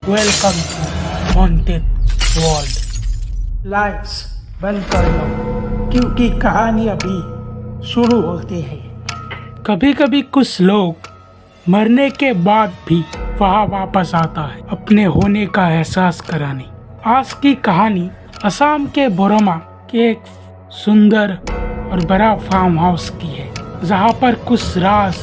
Welcome to haunted world. Lights बंद कर लो क्योंकि कहानी अभी शुरू होती है। कभी कभी कुछ लोग मरने के बाद भी वहाँ वापस आता है अपने होने का एहसास कराने। आज की कहानी असम के बोरोमा के एक सुंदर और बड़ा फार्म हाउस की है, जहाँ पर कुछ राज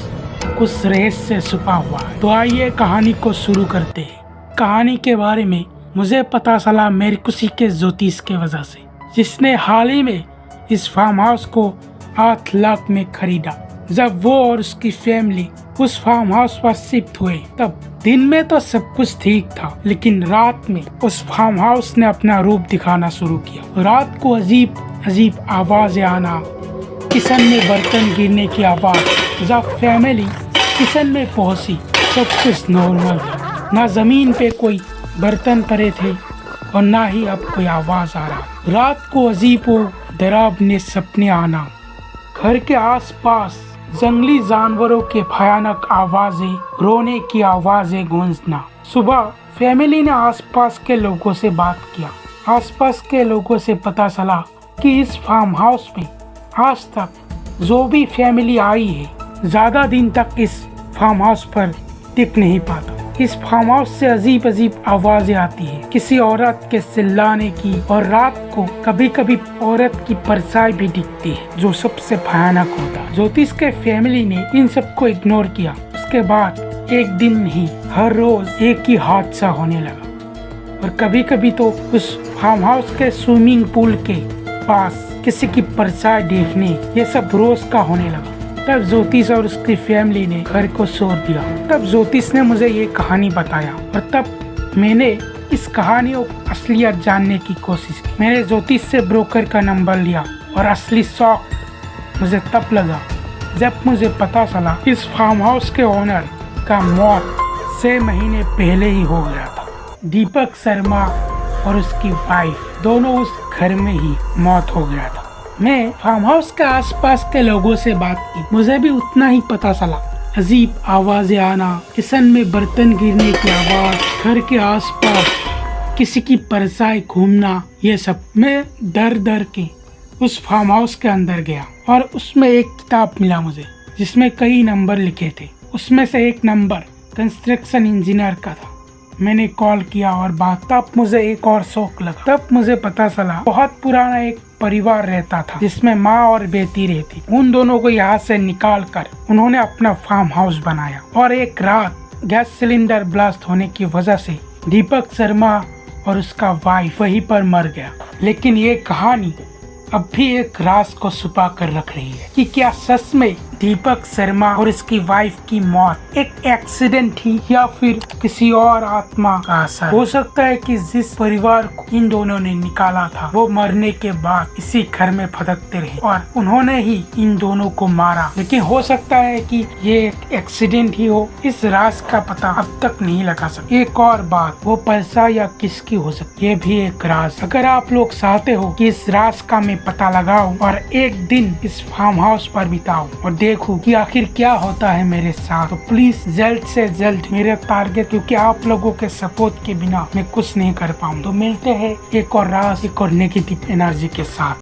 कुछ रहस्य छुपा हुआ है। तो आइए कहानी को शुरू करते हैं। कहानी के बारे में मुझे पता चला मेरी किसी के ज्योतिष के वजह से, जिसने हाल ही में इस फार्म हाउस को 8 लाख में खरीदा। जब वो और उसकी फैमिली उस फार्म हाउस पर शिफ्ट हुए, तब दिन में तो सब कुछ ठीक था, लेकिन रात में उस फार्म हाउस ने अपना रूप दिखाना शुरू किया। रात को अजीब अजीब आवाजें आना, किचन में बर्तन गिरने की आवाज। जब फैमिली किचन में पहुंची, सब कुछ नॉर्मल था। ना जमीन पे कोई बर्तन पड़े थे और ना ही अब कोई आवाज आ रहा। रात को अजीब व डरावने सपने आना, घर के आसपास जंगली जानवरों के भयानक आवाजें, रोने की आवाजें गूंजना। सुबह फैमिली ने आसपास के लोगों से बात किया। आसपास के लोगों से पता चला कि इस फार्म हाउस में आज तक जो भी फैमिली आई है, ज्यादा दिन तक इस फार्म हाउस पर टिक नहीं पाता। इस फार्म हाउस से अजीब अजीब आवाजें आती है, किसी औरत के चिल्लाने की, और रात को कभी कभी औरत की परछाई भी दिखती है, जो सबसे भयानक होता है। ज्योतिष के फैमिली ने इन सबको इग्नोर किया। उसके बाद एक दिन नहीं, हर रोज एक ही हादसा होने लगा। और कभी कभी तो उस फार्म हाउस के स्विमिंग पूल के पास किसी की परछाई देखने, ये सब रोज का होने लगा। तब ज्योतिष और उसकी फैमिली ने घर को छोड़ दिया। तब ज्योतिष ने मुझे ये कहानी बताया और तब मैंने इस कहानी को असलियत जानने की कोशिश की। मैंने ज्योतिष से ब्रोकर का नंबर लिया और असली शौक मुझे तब लगा जब मुझे पता चला इस फार्म हाउस के ओनर का मौत 6 महीने पहले ही हो गया था। दीपक शर्मा और उसकी वाइफ दोनों उस घर में ही मौत हो गया था। मैं फार्म हाउस के आसपास के लोगों से बात की, मुझे भी उतना ही पता चला। अजीब आवाजें आना, किचन में बर्तन गिरने की आवाज, घर के आसपास किसी की परछाई घूमना, ये सब। मैं डर डर के उस फार्म हाउस के अंदर गया और उसमें एक किताब मिला मुझे, जिसमें कई नंबर लिखे थे। उसमें से एक नंबर कंस्ट्रक्शन इंजीनियर का था। मैंने कॉल किया और बात, तब मुझे एक और शौक लगा। तब मुझे पता चला बहुत पुराना एक परिवार रहता था, जिसमें माँ और बेटी रहती। उन दोनों को यहाँ से निकाल कर उन्होंने अपना फार्म हाउस बनाया। और एक रात गैस सिलेंडर ब्लास्ट होने की वजह से दीपक शर्मा और उसका वाइफ वहीं पर मर गया। लेकिन ये कहानी अब भी एक राज को छुपा कर रख रही है कि क्या सच में दीपक शर्मा और इसकी वाइफ की मौत एक एक्सीडेंट थी या फिर किसी और आत्मा का असर। हो सकता है कि जिस परिवार को इन दोनों ने निकाला था, वो मरने के बाद इसी घर में भटकते रहे और उन्होंने ही इन दोनों को मारा। लेकिन हो सकता है कि ये एक एक्सीडेंट ही हो। इस राज का पता अब तक नहीं लगा सके। एक और बात, वो पैसा या किसकी हो सकती, ये भी एक राज। अगर आप लोग चाहते हो कि इस राज का मैं पता लगाऊं और एक दिन इस फार्म हाउस पर बिताऊं और देखूं कि आखिर क्या होता है मेरे साथ, तो प्लीज जल्द से जल्द मेरे टारगेट, क्योंकि आप लोगों के सपोर्ट के बिना मैं कुछ नहीं कर पाऊँ। तो मिलते हैं एक और राज, एक और नेगेटिव एनर्जी के साथ।